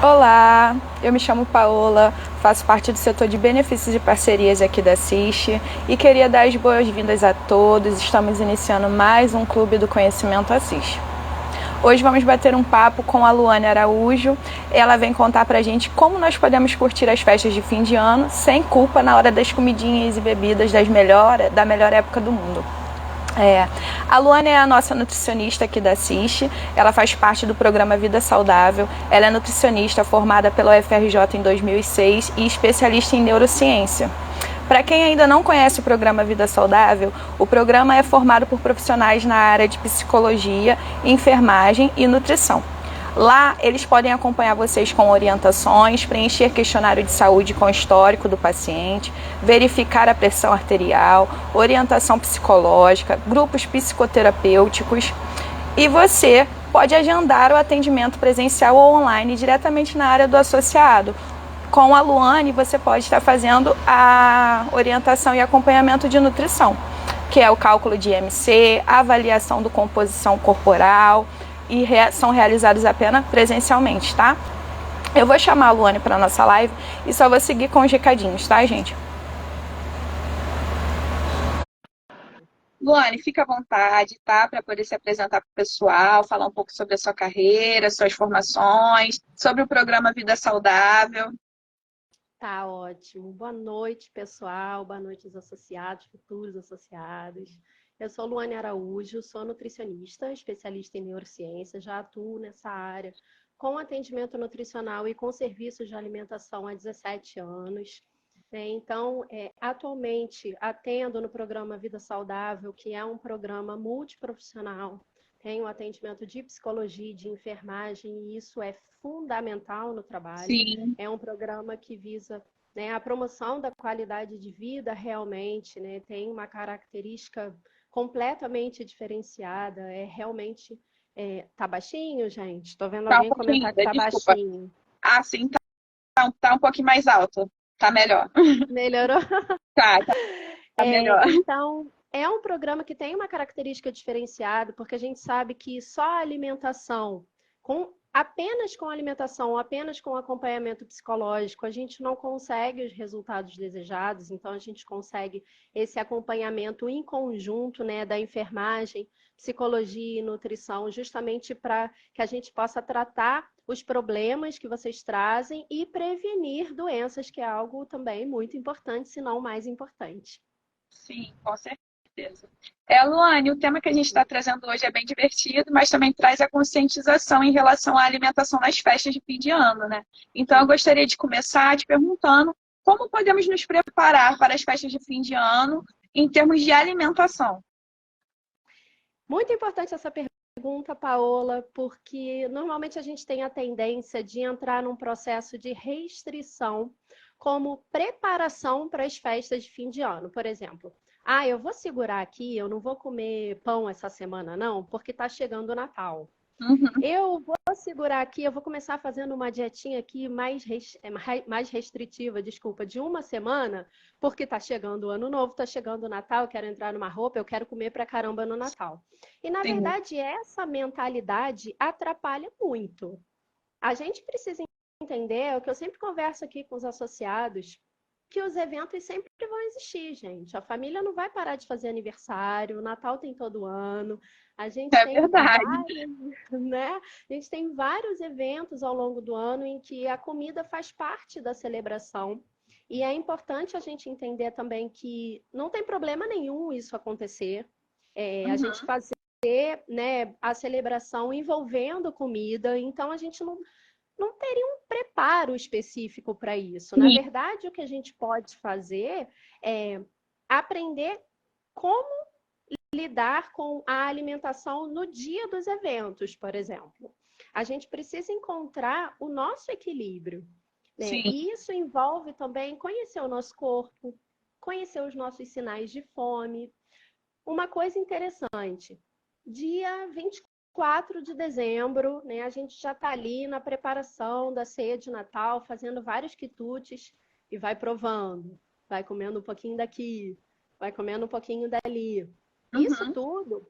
Olá, eu me chamo Paola, faço parte do setor de benefícios e parcerias aqui da CIST e queria dar as boas-vindas a todos. Estamos iniciando mais um Clube do Conhecimento Assis. Hoje vamos bater um papo com a Luane Araújo. Ela vem contar pra gente como nós podemos curtir as festas de fim de ano sem culpa na hora das comidinhas e bebidas da melhor época do mundo. A Luane é a nossa nutricionista aqui da CIST, ela faz parte do programa Vida Saudável, ela é nutricionista formada pela UFRJ em 2006 e especialista em neurociência. Para quem ainda não conhece o programa Vida Saudável, o programa é formado por profissionais na área de psicologia, enfermagem e nutrição. Lá, eles podem acompanhar vocês com orientações, preencher questionário de saúde com histórico do paciente, verificar a pressão arterial, orientação psicológica, grupos psicoterapêuticos. E você pode agendar o atendimento presencial ou online diretamente na área do associado. Com a Luane, você pode estar fazendo a orientação e acompanhamento de nutrição, que é o cálculo de IMC, a avaliação do composição corporal, e são realizados apenas presencialmente, tá? Eu vou chamar a Luane para nossa live e só vou seguir com os recadinhos, tá, gente? Luane, fica à vontade, tá? Para poder se apresentar para o pessoal, falar um pouco sobre a sua carreira, suas formações, sobre o programa Vida Saudável. Tá ótimo. Boa noite, pessoal. Boa noite, os associados, futuros associados. Eu sou Luane Araújo, sou nutricionista, especialista em neurociência, já atuo nessa área com atendimento nutricional e com serviços de alimentação há 17 anos. Então, atualmente, atendo no programa Vida Saudável, que é um programa multiprofissional. Tenho atendimento de psicologia e de enfermagem, e isso é fundamental no trabalho. Sim. É um programa que visa, né, a promoção da qualidade de vida realmente, né, tem uma característica completamente diferenciada. É realmente... tá baixinho, gente? Estou vendo Tá um alguém pouquinho comentar que ainda, tá desculpa. baixinho. Ah, sim, tá um pouquinho mais alto. Tá melhor. Melhorou? Tá melhor. Então, é um programa que tem uma característica diferenciada, porque a gente sabe que só a alimentação, apenas com alimentação, apenas com acompanhamento psicológico, a gente não consegue os resultados desejados. Então, a gente consegue esse acompanhamento em conjunto, né, da enfermagem, psicologia e nutrição, justamente para que a gente possa tratar os problemas que vocês trazem e prevenir doenças, que é algo também muito importante, se não o mais importante. Sim, com certeza. Luane, o tema que a gente está trazendo hoje é bem divertido, mas também traz a conscientização em relação à alimentação nas festas de fim de ano, né? Então, eu gostaria de começar te perguntando como podemos nos preparar para as festas de fim de ano em termos de alimentação. Muito importante essa pergunta, Paola, porque normalmente a gente tem a tendência de entrar num processo de restrição como preparação para as festas de fim de ano. Por exemplo, eu vou segurar aqui, eu não vou comer pão essa semana, não, porque está chegando o Natal. Uhum. Eu vou segurar aqui, eu vou começar fazendo uma dietinha aqui mais restritiva, desculpa, de uma semana, porque tá chegando o Ano Novo, tá chegando o Natal, eu quero entrar numa roupa, eu quero comer pra caramba no Natal. E, na Sim, verdade, essa mentalidade atrapalha muito. A gente precisa entender, é o que eu sempre converso aqui com os associados, que os eventos sempre vão existir, gente. A família não vai parar de fazer aniversário, o Natal tem todo ano. A gente é tem verdade. né? A gente tem vários eventos ao longo do ano em que a comida faz parte da celebração. E é importante a gente entender também que não tem problema nenhum isso acontecer. A gente Uhum. fazer, né, a celebração envolvendo comida, então a gente não teria um preparo específico para isso. Na Sim. verdade, o que a gente pode fazer é aprender como lidar com a alimentação no dia dos eventos, por exemplo. A gente precisa encontrar o nosso equilíbrio, né? Sim. E isso envolve também conhecer o nosso corpo, conhecer os nossos sinais de fome. Uma coisa interessante, dia 24 de dezembro, né, a gente já está ali na preparação da ceia de Natal, fazendo vários quitutes e vai provando, vai comendo um pouquinho daqui, vai comendo um pouquinho dali. Isso Uhum. tudo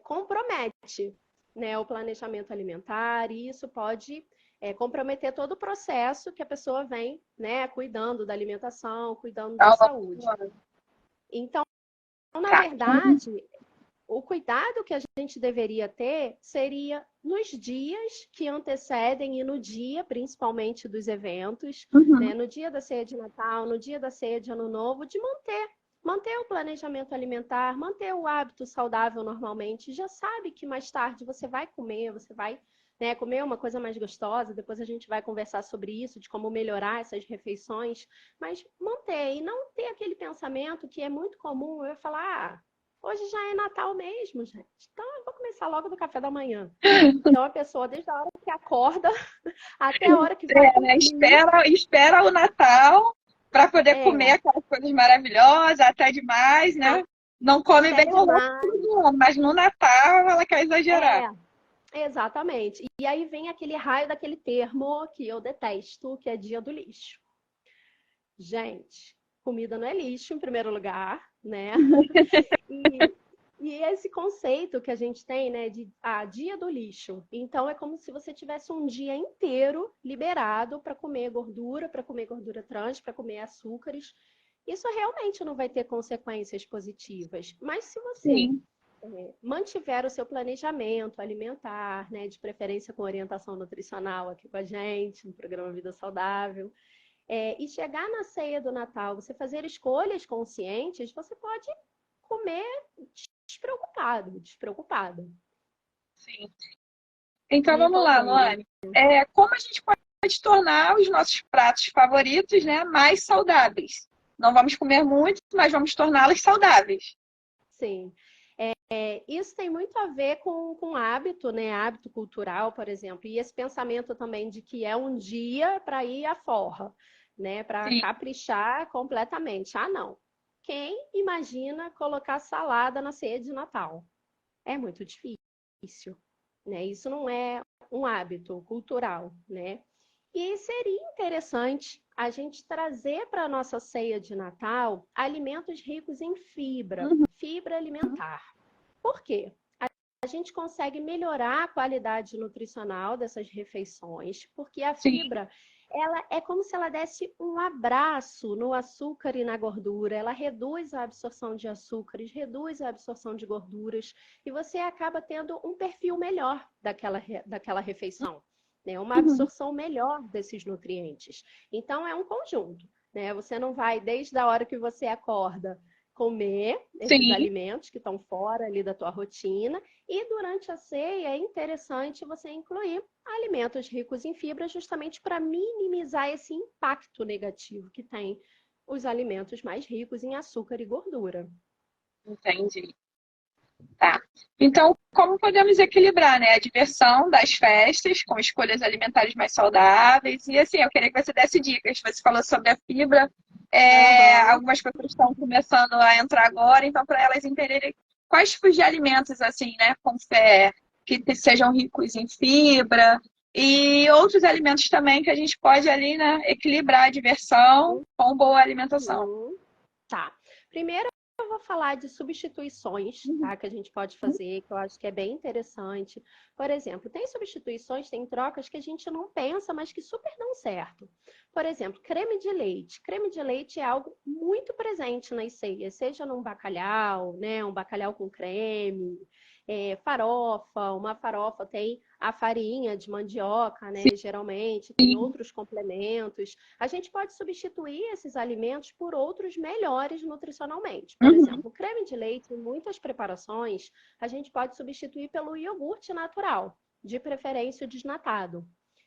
compromete. né, o planejamento alimentar, e isso pode comprometer todo o processo que a pessoa vem, né, cuidando da alimentação, cuidando da saúde. Então, na verdade, o cuidado que a gente deveria ter seria nos dias que antecedem e no dia, principalmente, dos eventos, né, no dia da ceia de Natal, no dia da ceia de Ano Novo, de manter o planejamento alimentar, manter o hábito saudável normalmente. Já sabe que mais tarde você vai comer, você vai, né, comer uma coisa mais gostosa, depois a gente vai conversar sobre isso, de como melhorar essas refeições, mas manter e não ter aquele pensamento que é muito comum, eu falar, hoje já é Natal mesmo, gente, então eu vou começar logo no café da manhã. Então a pessoa, desde a hora que acorda até a hora que vai Né? dormir, Espera o Natal para poder comer aquelas coisas maravilhosas, até demais, né? Não come até bem ao longo do ano, mas no Natal ela quer exagerar. Exatamente. E aí vem aquele raio daquele termo que eu detesto, que é dia do lixo. Gente, comida não é lixo, em primeiro lugar, né? E esse conceito que a gente tem, né, de dia do lixo. Então, é como se você tivesse um dia inteiro liberado para comer gordura trans, para comer açúcares. Isso realmente não vai ter consequências positivas. Mas se você mantiver o seu planejamento alimentar, né, de preferência com orientação nutricional aqui com a gente, no programa Vida Saudável, e chegar na ceia do Natal, você fazer escolhas conscientes, você pode comer despreocupada. Sim. Então vamos lá, Luane. Como a gente pode tornar os nossos pratos favoritos, né, mais saudáveis? Não vamos comer muito, mas vamos torná-los saudáveis. Sim. Isso tem muito a ver com hábito, né? Hábito cultural, por exemplo. E esse pensamento também de que é um dia para ir à forra, né? Para caprichar completamente. Ah, não. Quem imagina colocar salada na ceia de Natal? É muito difícil, né? Isso não é um hábito cultural, né? E seria interessante a gente trazer para a nossa ceia de Natal alimentos ricos em fibra alimentar. Por quê? A gente consegue melhorar a qualidade nutricional dessas refeições, porque a fibra, ela é como se ela desse um abraço no açúcar e na gordura, ela reduz a absorção de açúcares, reduz a absorção de gorduras, e você acaba tendo um perfil melhor daquela refeição, né? Uma absorção melhor desses nutrientes. Então, é um conjunto, né? Você não vai, desde a hora que você acorda, comer esses alimentos que estão fora ali da tua rotina, e durante a ceia é interessante você incluir alimentos ricos em fibra justamente para minimizar esse impacto negativo que tem os alimentos mais ricos em açúcar e gordura. Entendi. Tá. Então, como podemos equilibrar, né, a diversão das festas com escolhas alimentares mais saudáveis? E assim, eu queria que você desse dicas. Você falou sobre a fibra, algumas pessoas estão começando a entrar agora, então para elas entenderem quais tipos de alimentos, assim, né, que sejam ricos em fibra e outros alimentos também que a gente pode ali, né, equilibrar a diversão com boa alimentação. Tá. Primeiro, eu vou falar de substituições, tá? Que a gente pode fazer, que eu acho que é bem interessante. Por exemplo, tem substituições, tem trocas que a gente não pensa, mas que super dão certo. Por exemplo, creme de leite. Creme de leite é algo muito presente nas ceias, seja num bacalhau, né? Um bacalhau com creme, farofa. Uma farofa tem a farinha de mandioca, né? Geralmente, tem outros complementos. A gente pode substituir esses alimentos por outros melhores nutricionalmente. Por exemplo, o creme de leite, em muitas preparações, a gente pode substituir pelo iogurte natural, de preferência o desnatado.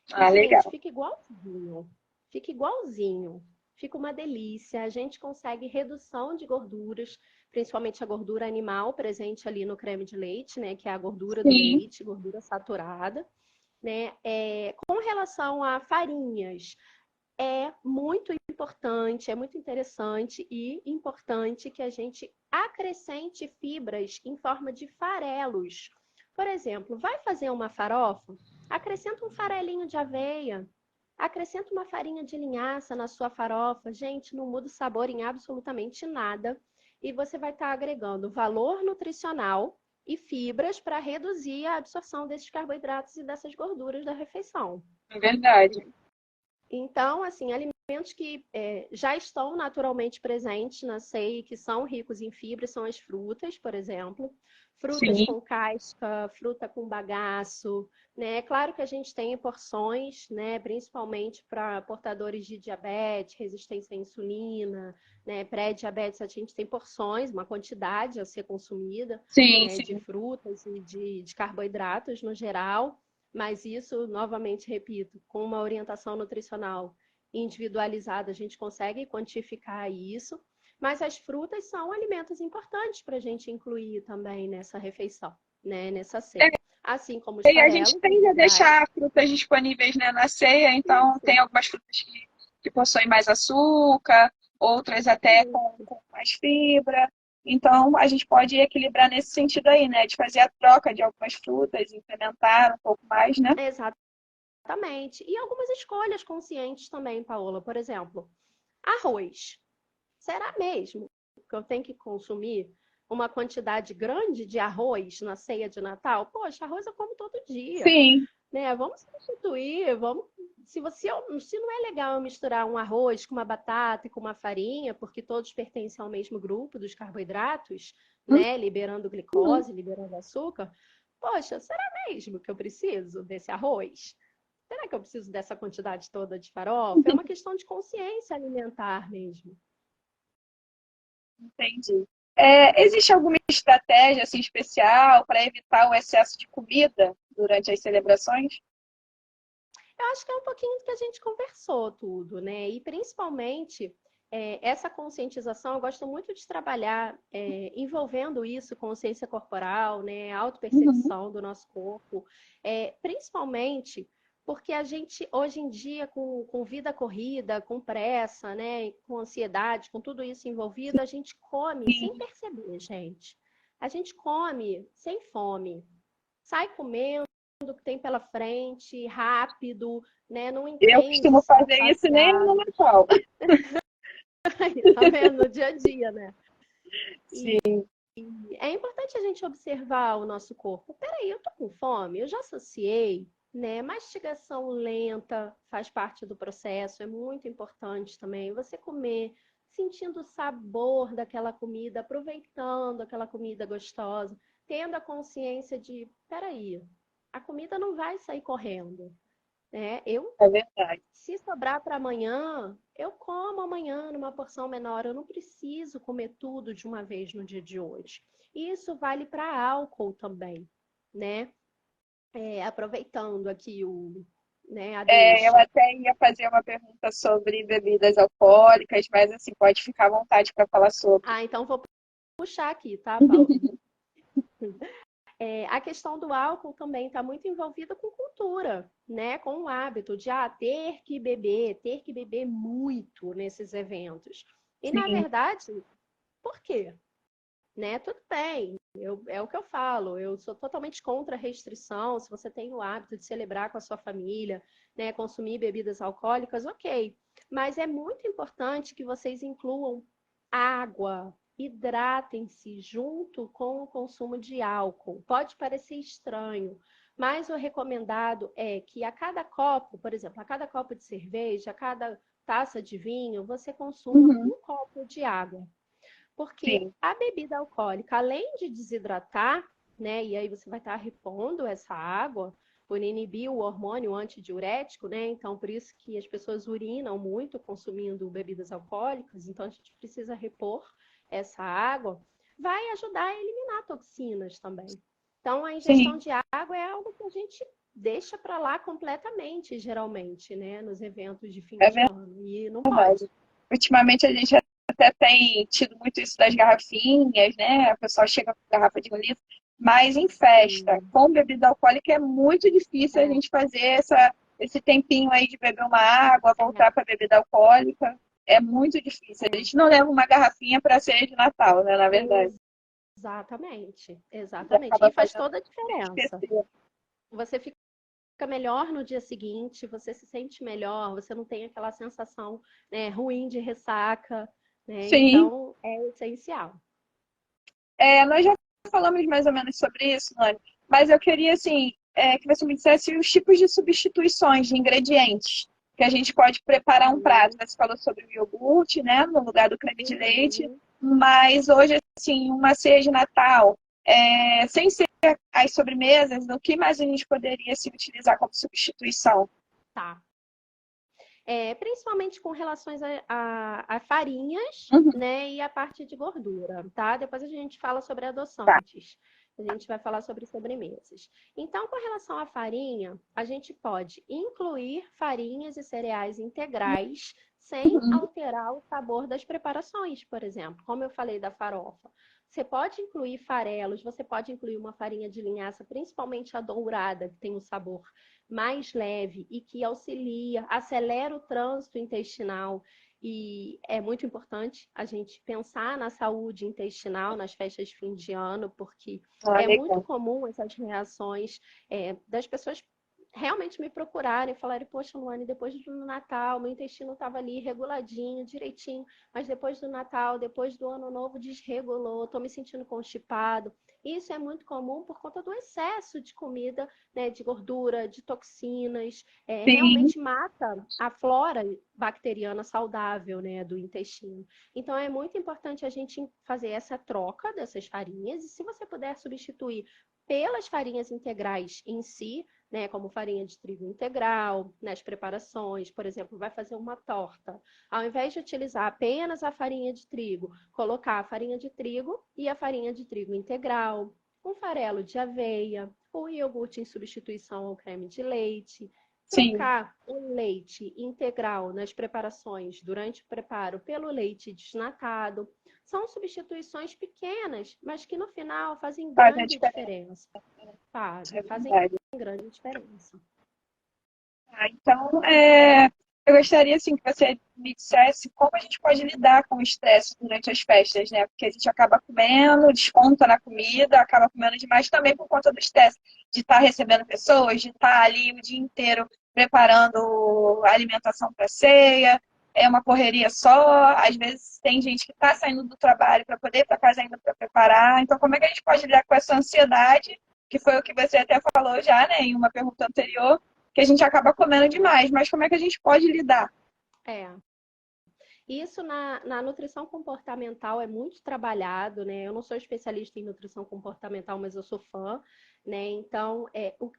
E, Legal. gente, fica igualzinho. Fica igualzinho. Fica uma delícia. A gente consegue redução de gorduras, principalmente a gordura animal presente ali no creme de leite, né? Que é a gordura do leite, gordura saturada. Né? Com relação a farinhas, é muito importante, é muito interessante e importante que a gente acrescente fibras em forma de farelos. Por exemplo, vai fazer uma farofa? Acrescenta um farelinho de aveia, acrescenta uma farinha de linhaça na sua farofa. Gente, não muda o sabor em absolutamente nada. E você vai estar agregando valor nutricional e fibras para reduzir a absorção desses carboidratos e dessas gorduras da refeição. É verdade. Então, assim, alimentos que já estão naturalmente presentes na ceia e que são ricos em fibras são as frutas, por exemplo. Frutas Sim, com casca, fruta com bagaço, né? Claro que a gente tem porções, né? Principalmente para portadores de diabetes, resistência à insulina, né? Pré-diabetes, a gente tem porções, uma quantidade a ser consumida, sim, né? De sim. frutas e de carboidratos no geral. Mas isso, novamente, repito, com uma orientação nutricional individualizada, a gente consegue quantificar isso. Mas as frutas são alimentos importantes para a gente incluir também nessa refeição, né? Nessa ceia. Assim como os E a gente farelos tende a integrais. deixar frutas disponíveis, né, na ceia, então tem algumas frutas que possuem mais açúcar, outras até com mais fibra. Então, a gente pode equilibrar nesse sentido aí, né, de fazer a troca de algumas frutas, incrementar um pouco mais, né? Exatamente. E algumas escolhas conscientes também, Paola. Por exemplo, arroz. Será mesmo que eu tenho que consumir uma quantidade grande de arroz na ceia de Natal? Poxa, arroz eu como todo dia, Sim, né? Vamos substituir, vamos. Se não é legal eu misturar um arroz com uma batata e com uma farinha, porque todos pertencem ao mesmo grupo dos carboidratos, né? Liberando uhum, glicose, liberando açúcar. Poxa, será mesmo que eu preciso desse arroz? Será que eu preciso dessa quantidade toda de farofa? É uma questão de consciência alimentar mesmo. entendi. Existe alguma estratégia assim, especial para evitar o excesso de comida durante as celebrações? Eu acho que é um pouquinho do que a gente conversou tudo, né? E principalmente essa conscientização, eu gosto muito de trabalhar envolvendo isso, consciência corporal, né? Uhum. Autopercepção do nosso corpo, principalmente porque a gente, hoje em dia, com vida corrida, com pressa, né? Com ansiedade, com tudo isso envolvido, a gente come sem Sim. perceber, gente. A gente come sem fome, sai comendo o que tem pela frente, rápido, né? Não Eu entende costumo se está fazer isso nem no saciado. Natal. Tá vendo? No dia a dia, né? E Sim, é importante a gente observar o nosso corpo. Peraí, eu tô com fome, eu já saciei, né? Mastigação lenta faz parte do processo, é muito importante também. Você comer, sentindo o sabor daquela comida, aproveitando aquela comida gostosa, tendo a consciência de, peraí, a comida não vai sair correndo, né? é verdade. Se sobrar para amanhã, eu como amanhã numa porção menor. Eu não preciso comer tudo de uma vez no dia de hoje. E isso vale para álcool também, né? Aproveitando aqui a Eu deixa. até ia fazer uma pergunta sobre bebidas alcoólicas, mas assim, pode ficar à vontade para falar sobre. Ah, então vou puxar aqui, tá, Paulo? A questão do álcool também está muito envolvida com cultura, né? Com o hábito de ter que beber muito nesses eventos. E, na Sim, verdade, por quê? Né? Tudo bem, é o que eu falo, eu sou totalmente contra a restrição. Se você tem o hábito de celebrar com a sua família, né, consumir bebidas alcoólicas, ok. Mas é muito importante que vocês incluam água, hidratem-se junto com o consumo de álcool. Pode parecer estranho, mas o recomendado é que a cada copo, por exemplo, a cada copo de cerveja, a cada taça de vinho, você consuma uhum, um copo de água. Porque sim, a bebida alcoólica, além de desidratar, né, e aí você vai estar repondo essa água por inibir o hormônio antidiurético, né? Então, por isso que as pessoas urinam muito consumindo bebidas alcoólicas, então a gente precisa repor essa água, vai ajudar a eliminar toxinas também. Então, a ingestão sim, de água é algo que a gente deixa para lá completamente, geralmente, né, nos eventos de fim é de ano, e não pode. verdade. Ultimamente a gente até tem tido muito isso das garrafinhas, né? O pessoal chega com garrafa de 1 litro, mas em festa, Sim, com bebida alcoólica, é muito difícil a é, gente fazer esse tempinho aí de beber uma água, é. voltar para bebida alcoólica. É muito difícil. A gente não leva uma garrafinha para ceia de Natal, né? Na verdade. Exatamente, E exatamente. acaba E faz fazendo toda a diferença. esquecer. Você fica melhor no dia seguinte, você se sente melhor, você não tem aquela sensação, né, ruim de ressaca, né? Sim, Então, é essencial. nós já falamos mais ou menos sobre isso, Nani, mas eu queria, assim, que você me dissesse os tipos de substituições de ingredientes que a gente pode preparar um prato. Você falou sobre o iogurte, né, no lugar do creme de leite, Uhum. mas hoje, assim, uma ceia de Natal, sem ser as sobremesas, o que mais a gente poderia se utilizar como substituição? Tá. Principalmente com relações a farinhas, Uhum, né, e a parte de gordura, tá? Depois a gente fala sobre tá. adoçantes. A gente vai falar sobre sobremesas. Então, com relação à farinha, a gente pode incluir farinhas e cereais integrais sem Uhum, alterar o sabor das preparações, por exemplo. Como eu falei da farofa. Você pode incluir farelos, você pode incluir uma farinha de linhaça, principalmente a dourada, que tem um sabor mais leve e que auxilia, acelera o trânsito intestinal. E é muito importante a gente pensar na saúde intestinal nas festas de fim de ano, porque é muito legal. comum essas reações das pessoas realmente me procurarem e falarem, poxa, Luane, depois do Natal, meu intestino estava ali reguladinho, direitinho, mas depois do Natal, depois do Ano Novo, desregulou, estou me sentindo constipado. Isso é muito comum por conta do excesso de comida, né, de gordura, de toxinas, Sim, realmente mata a flora bacteriana saudável, né, do intestino. Então é muito importante a gente fazer essa troca dessas farinhas e se você puder substituir pelas farinhas integrais em si, né, como farinha de trigo integral, nas preparações, por exemplo, vai fazer uma torta. Ao invés de utilizar apenas a farinha de trigo, colocar a farinha de trigo e a farinha de trigo integral, um farelo de aveia, o iogurte em substituição ao creme de leite, sim. trocar o leite integral nas preparações durante o preparo pelo leite desnatado. São substituições pequenas, mas que no final fazem Faz a grande diferença, diferença. Fazem, é fazem verdade. grande diferença. Então, eu gostaria assim, que você me dissesse como a gente pode lidar com o estresse durante as festas, né? Porque a gente acaba comendo, desconta na comida, acaba comendo demais também por conta do estresse, de estar recebendo pessoas, de estar ali o dia inteiro preparando a alimentação para ceia. É uma correria só, às vezes tem gente que está saindo do trabalho para poder ir para casa ainda para preparar. Então, como é que a gente pode lidar com essa ansiedade, que foi o que você até falou já, né, em uma pergunta anterior, que a gente acaba comendo demais, mas como é que a gente pode lidar? É. Isso na nutrição comportamental é muito trabalhado, né? Eu não sou especialista em nutrição comportamental, mas eu sou fã, né? Então,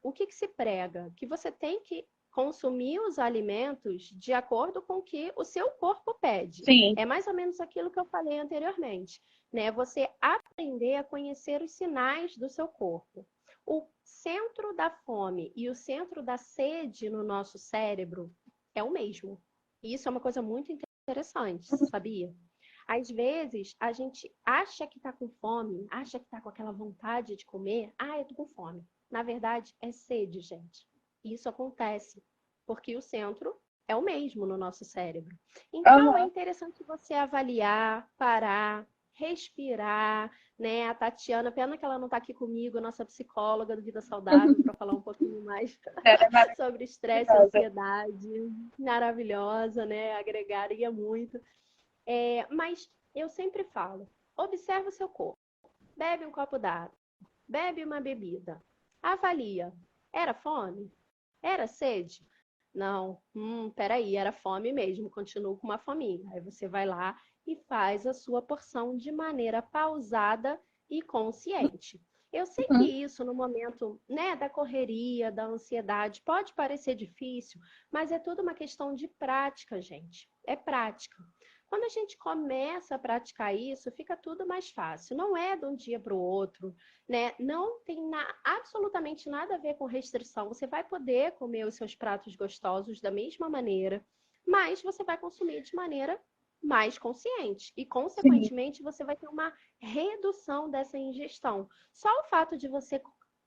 o que se prega? Que você tem que consumir os alimentos de acordo com o que o seu corpo pede. Sim. É mais ou menos aquilo que eu falei anteriormente, né? Você aprender a conhecer os sinais do seu corpo. O centro da fome e o centro da sede no nosso cérebro é o mesmo. E isso é uma coisa muito interessante, sabia? Às vezes, a gente acha que está com fome, acha que está com aquela vontade de comer. Ah, eu tô com fome. Na verdade, é sede, gente. Isso acontece porque o centro é o mesmo no nosso cérebro. Então, é Aham. interessante você avaliar, parar, respirar, né? A Tatiana, pena que ela não está aqui comigo, nossa psicóloga do Vida Saudável, para falar um pouquinho mais Ela é sobre estresse e maravilhosa. ansiedade. Maravilhosa, né? Agregaria muito. Mas eu sempre falo, observa o seu corpo. Bebe um copo d'água, bebe uma bebida. Avalia. Era fome? Era sede? Não. Peraí, era fome mesmo. Continuo com uma fominha. Aí você vai lá e faz a sua porção de maneira pausada e consciente. Eu sei que Uhum. isso no momento, né, da correria, da ansiedade, pode parecer difícil, mas é tudo uma questão de prática, gente. É prática. Quando a gente começa a praticar isso, fica tudo mais fácil. Não é de um dia para o outro, né? Não tem absolutamente nada a ver com restrição. Você vai poder comer os seus pratos gostosos da mesma maneira, mas você vai consumir de maneira mais consciente e, Sim. consequentemente, você vai ter uma redução dessa ingestão. Só o fato de você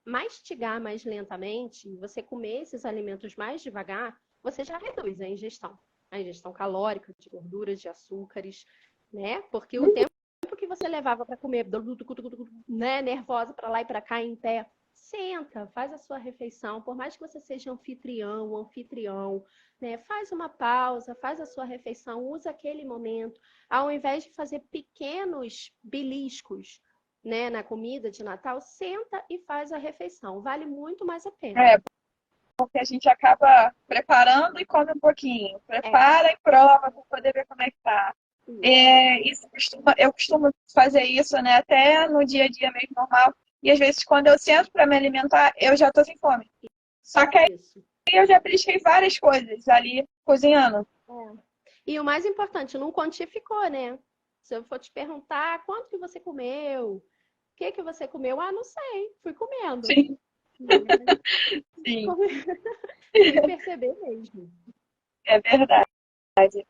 mastigar mais lentamente, você comer esses alimentos mais devagar, você já reduz a ingestão calórica de gorduras, de açúcares, né? Porque o tempo que você levava para comer, né, nervosa para lá e para cá em pé, senta, faz a sua refeição, por mais que você seja anfitrião, anfitrião, né? Faz uma pausa, faz a sua refeição, usa aquele momento, ao invés de fazer pequenos beliscos, né, na comida de Natal, senta e faz a refeição. Vale muito mais a pena. Porque a gente acaba preparando e come um pouquinho. Prepara e prova para poder ver como é que tá. Eu costumo fazer isso, né? Até no dia a dia mesmo normal. E às vezes, quando eu sento para me alimentar, eu já tô sem fome. Só que aí eu já belisquei várias coisas ali cozinhando. E o mais importante, não quantificou, né? Se eu for te perguntar quanto que você comeu, o que que você comeu? Ah, não sei, fui comendo. Sim. Sim. Sem perceber mesmo. É verdade.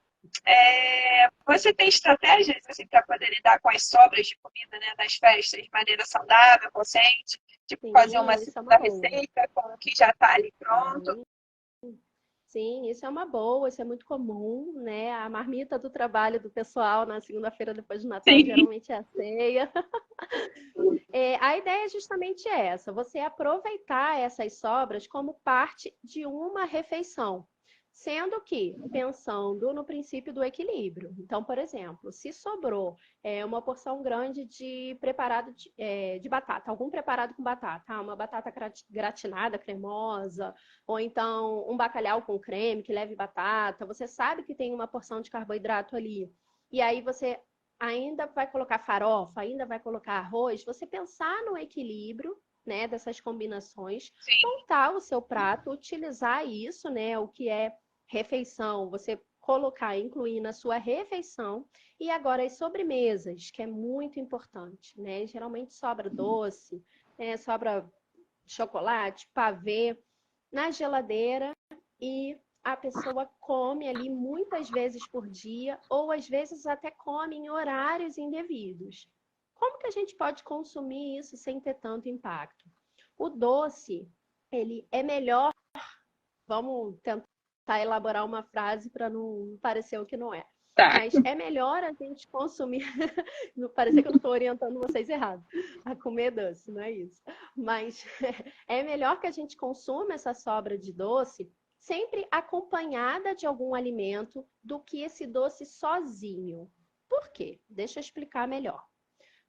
Você tem estratégias assim, para poder lidar com as sobras de comida, né, das festas de maneira saudável, consciente? Tipo, fazer uma segunda receita com o que já está ali pronto? Sim, isso é uma boa, isso é muito comum, né? A marmita do trabalho do pessoal na segunda-feira depois do Natal geralmente é a ceia. A ideia é justamente essa, você aproveitar essas sobras como parte de uma refeição. Sendo que, pensando no princípio do equilíbrio. Então, por exemplo, se sobrou uma porção grande de preparado de batata, algum preparado com batata, uma batata gratinada, cremosa, ou então um bacalhau com creme que leve batata, você sabe que tem uma porção de carboidrato ali. E aí você ainda vai colocar farofa, ainda vai colocar arroz, você pensar no equilíbrio, né, dessas combinações, montar o seu prato, utilizar isso, né, o que é refeição, você colocar, incluir na sua refeição, e agora as sobremesas, que é muito importante, né? Geralmente sobra doce, sobra chocolate, pavê na geladeira e a pessoa come ali muitas vezes por dia, ou às vezes até come em horários indevidos. Como que a gente pode consumir isso sem ter tanto impacto? O doce, ele é melhor, vamos tentar elaborar uma frase para não parecer o que não é. Tá. Mas é melhor a gente consumir, não parecer que eu não estou orientando vocês errado, a comer doce, não é isso. Mas é melhor que a gente consuma essa sobra de doce sempre acompanhada de algum alimento do que esse doce sozinho. Por quê? Deixa eu explicar melhor.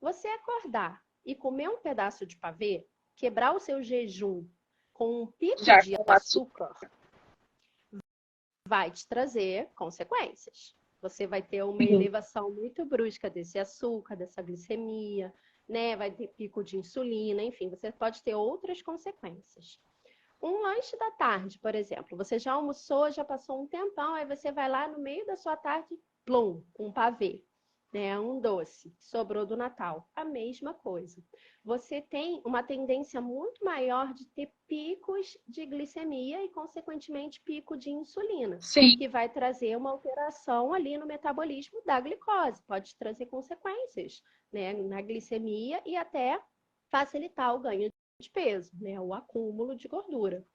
Você acordar e comer um pedaço de pavê, quebrar o seu jejum com um pico de açúcar, vai te trazer consequências. Você vai ter uma elevação muito brusca desse açúcar, dessa glicemia, né? Vai ter pico de insulina, enfim, você pode ter outras consequências. Um lanche da tarde, por exemplo, você já almoçou, já passou um tempão, aí você vai lá no meio da sua tarde, plum, um pavê, né? Um doce, sobrou do Natal. A mesma coisa. Você tem uma tendência muito maior de ter picos de glicemia e, consequentemente, pico de insulina, que vai trazer uma alteração ali no metabolismo da glicose, pode trazer consequências, né, na glicemia e até facilitar o ganho de peso, né, o acúmulo de gordura.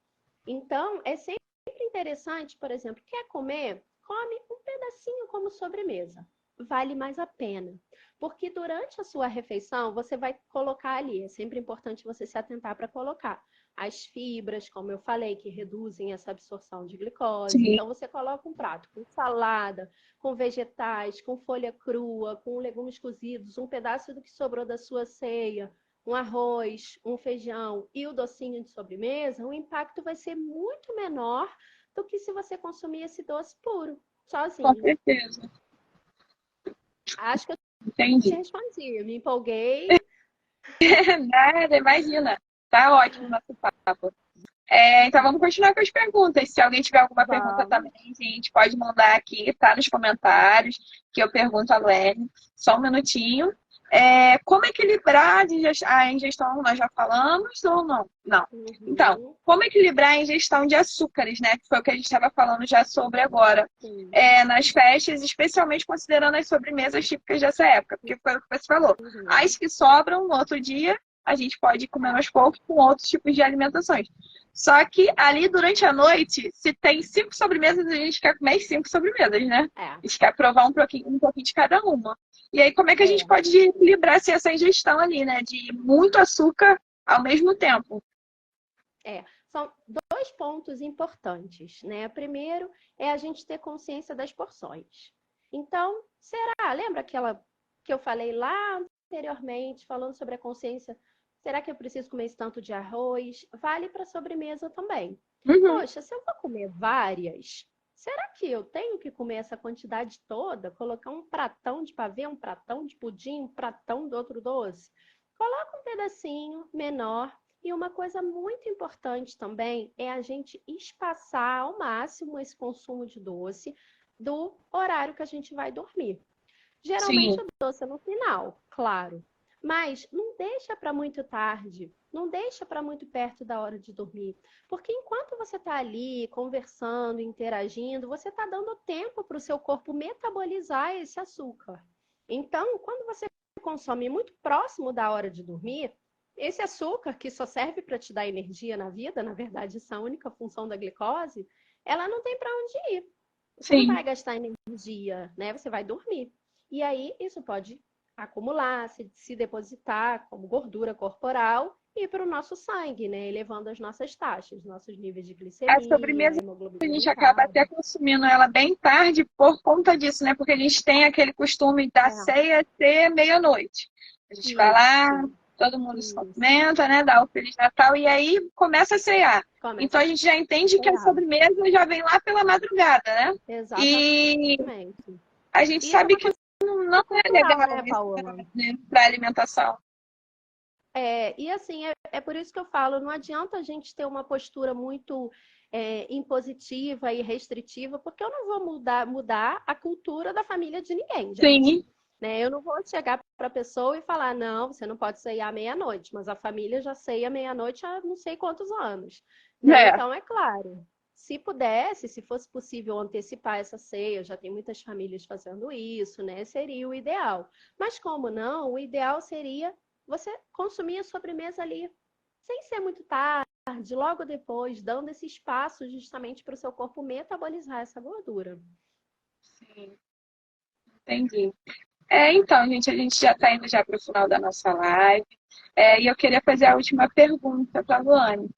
Então, é sempre interessante, por exemplo, quer comer? Come um pedacinho como sobremesa. Vale mais a pena. Porque durante a sua refeição, você vai colocar ali, é sempre importante você se atentar para colocar as fibras, como eu falei, que reduzem essa absorção de glicose. Sim. Então, você coloca um prato com salada, com vegetais, com folha crua, com legumes cozidos, um pedaço do que sobrou da sua ceia, um arroz, um feijão e o docinho de sobremesa, o impacto vai ser muito menor do que se você consumir esse doce puro, sozinho. Com certeza. Acho que eu Entendi. te respondi, me empolguei. Nada, imagina. Tá ótimo o nosso papo. Então vamos continuar com as perguntas. Se alguém tiver alguma pergunta também, a gente pode mandar aqui, tá nos comentários, que eu pergunto a Luene. Só um minutinho. Como equilibrar a ingestão, nós já falamos ou não? Não. Então, como equilibrar a ingestão de açúcares, né? Que foi o que a gente estava falando já sobre agora. Nas festas, especialmente considerando as sobremesas típicas dessa época, porque foi o que você falou. As que sobram no outro dia, a gente pode comer aos poucos com outros tipos de alimentações. Só que ali durante a noite, se tem 5 sobremesas, a gente quer comer as 5 sobremesas, né? A gente quer provar um pouquinho de cada uma. E aí, como é que a gente pode equilibrar assim, essa ingestão ali, né? De muito açúcar ao mesmo tempo. São 2 pontos importantes, né? Primeiro é a gente ter consciência das porções. Então, lembra aquela que eu falei lá anteriormente, falando sobre a consciência, será que eu preciso comer esse tanto de arroz? Vale para sobremesa também. Uhum. Poxa, se eu vou comer várias, será que eu tenho que comer essa quantidade toda? Colocar um pratão de pavê, um pratão de pudim, um pratão do outro doce? Coloca um pedacinho menor. E uma coisa muito importante também é a gente espaçar ao máximo esse consumo de doce do horário que a gente vai dormir. Geralmente Sim, o doce é no final, claro. Mas não deixa para muito tarde, não deixa para muito perto da hora de dormir. Porque enquanto você está ali conversando, interagindo, você está dando tempo para o seu corpo metabolizar esse açúcar. Então, quando você consome muito próximo da hora de dormir, esse açúcar, que só serve para te dar energia na vida, na verdade, essa é a única função da glicose, ela não tem para onde ir. Você não sim. vai gastar energia, né? Você vai dormir. E aí, isso pode acumular, se depositar como gordura corporal e para o nosso sangue, né? Elevando as nossas taxas, nossos níveis de A glicemia, sobremesa a hemoglobina gente acaba glicada. até consumindo ela bem tarde por conta disso, né? Porque a gente tem aquele costume da É, ceia ser meia-noite. A gente vai lá, isso, todo mundo se isso. cumprimenta, né? Dá o Feliz Natal e aí começa a ceiar. Começa Então a gente já entende a que a cear. sobremesa já vem lá pela madrugada, né? E Exatamente. a gente Isso é sabe uma que coisa não é cultural, legal né, isso, Paola? né, para a alimentação. E assim, é por isso que eu falo, não adianta a gente ter uma postura muito impositiva e restritiva, porque eu não vou mudar a cultura da família de ninguém, gente. Sim, Né? Eu não vou chegar para a pessoa e falar, não, você não pode cear à meia-noite, mas a família já ceia meia-noite há não sei quantos anos. Né? é. Então, é claro, se pudesse, se fosse possível antecipar essa ceia, já tem muitas famílias fazendo isso, né? Seria o ideal. Mas como não, o ideal seria você consumir a sobremesa ali, sem ser muito tarde, logo depois, dando esse espaço justamente para o seu corpo metabolizar essa gordura. Sim, entendi. Então, gente, a gente já está indo já para o final da nossa live. E eu queria fazer a última pergunta para a Luane.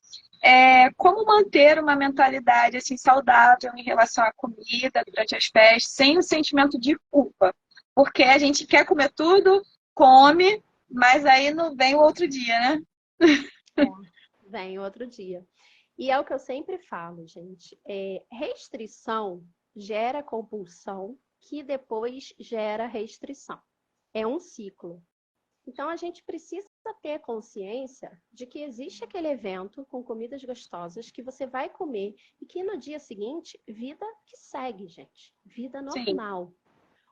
Como manter uma mentalidade assim, saudável em relação à comida durante as festas, sem o sentimento de culpa? Porque a gente quer comer tudo, come, mas aí não vem o outro dia, né? Vem outro dia. E é o que eu sempre falo, gente. Restrição gera compulsão, que depois gera restrição. É um ciclo. Então, a gente precisa ter consciência de que existe aquele evento com comidas gostosas que você vai comer e que no dia seguinte, vida que segue, gente. Vida Sim, normal.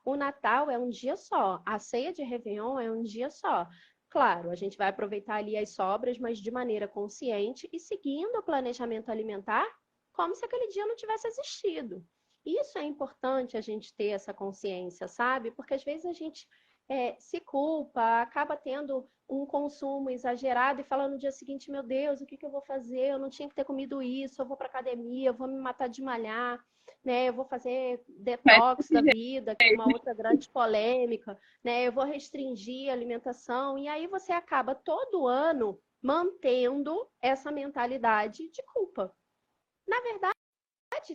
O Natal é um dia só, a ceia de Réveillon é um dia só. Claro, a gente vai aproveitar ali as sobras, mas de maneira consciente e seguindo o planejamento alimentar como se aquele dia não tivesse existido. Isso é importante a gente ter essa consciência, sabe? Porque às vezes a gente se culpa, acaba tendo um consumo exagerado e fala no dia seguinte, meu Deus, o que eu vou fazer? Eu não tinha que ter comido isso, eu vou para academia, eu vou me matar de malhar, né? Eu vou fazer mas detox da vida, que é uma outra grande polêmica, né? Eu vou restringir a alimentação e aí você acaba todo ano mantendo essa mentalidade de culpa. Na verdade,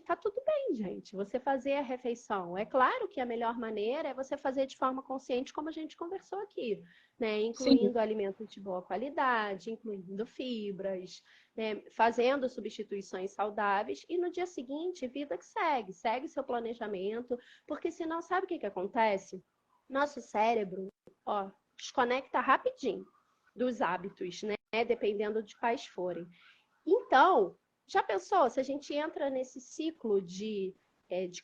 tá tudo bem, gente, você fazer a refeição. É claro que a melhor maneira é você fazer de forma consciente, como a gente conversou aqui, né? sim, Incluindo alimentos de boa qualidade, incluindo fibras, né? Fazendo substituições saudáveis e no dia seguinte, vida que segue, segue seu planejamento, porque senão, sabe o que acontece? Nosso cérebro, ó, desconecta rapidinho dos hábitos, né? Dependendo de quais forem. Então, já pensou se a gente entra nesse ciclo de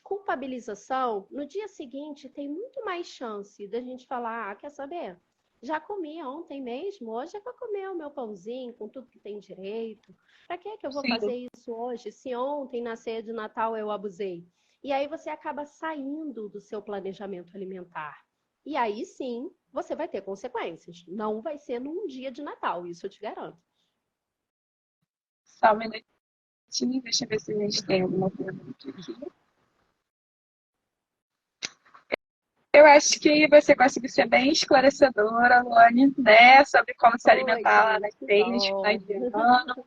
culpabilização? No dia seguinte, tem muito mais chance da gente falar: quer saber? Já comi ontem mesmo, hoje é para comer o meu pãozinho com tudo que tem direito. Para que eu vou sim. fazer isso hoje se ontem na ceia de Natal eu abusei? E aí você acaba saindo do seu planejamento alimentar. E aí sim, você vai ter consequências. Não vai ser num dia de Natal, isso eu te garanto. Só um minutinho, deixa eu ver se a gente tem alguma pergunta aqui. Eu acho que você conseguiu ser bem esclarecedora, Luane, né, sobre como se Oi, alimentar lá Cris, nas que feiras, finais bom. de ano.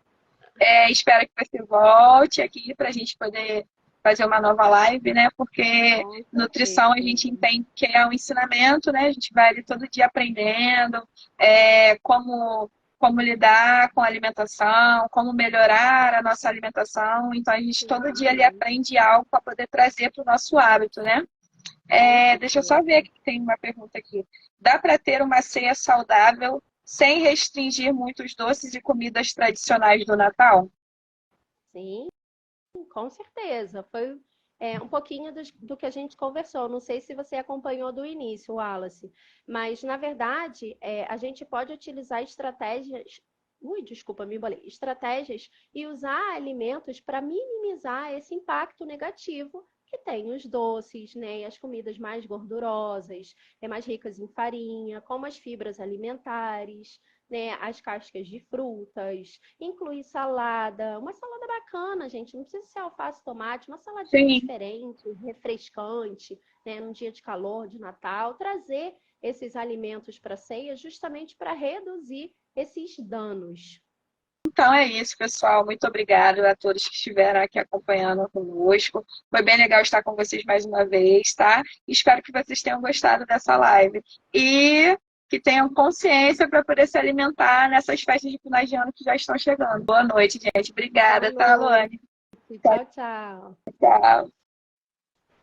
Espero que você volte aqui para a gente poder fazer uma nova live, né? Porque Com nutrição a certeza. gente entende que é um ensinamento, né? A gente vai ali todo dia aprendendo como lidar com a alimentação, como melhorar a nossa alimentação. Então, a gente todo dia ali Uhum. aprende algo para poder trazer para o nosso hábito, né? Com Deixa eu só ver certeza. aqui, tem uma pergunta aqui. Dá para ter uma ceia saudável sem restringir muitos doces e comidas tradicionais do Natal? Sim, com certeza. Foi um pouquinho do que a gente conversou. Não sei se você acompanhou do início, Wallace, mas na verdade a gente pode utilizar estratégias. Ui, desculpa, me embolei. Estratégias e usar alimentos para minimizar esse impacto negativo que tem os doces, né, e as comidas mais gordurosas, mais ricas em farinha, como as fibras alimentares, né, as cascas de frutas, incluir salada, uma salada bacana, gente, não precisa ser alface e tomate, uma saladinha Sim. diferente, refrescante, né, num dia de calor, de Natal, trazer esses alimentos para a ceia justamente para reduzir esses danos. Então é isso, pessoal. Muito obrigada a todos que estiveram aqui acompanhando conosco. Foi bem legal estar com vocês mais uma vez, tá? Espero que vocês tenham gostado dessa live. E que tenham consciência para poder se alimentar nessas festas de final de ano que já estão chegando. Boa noite, gente. Boa Obrigada, tá, noite. Luane? Tchau, tchau. Tchau.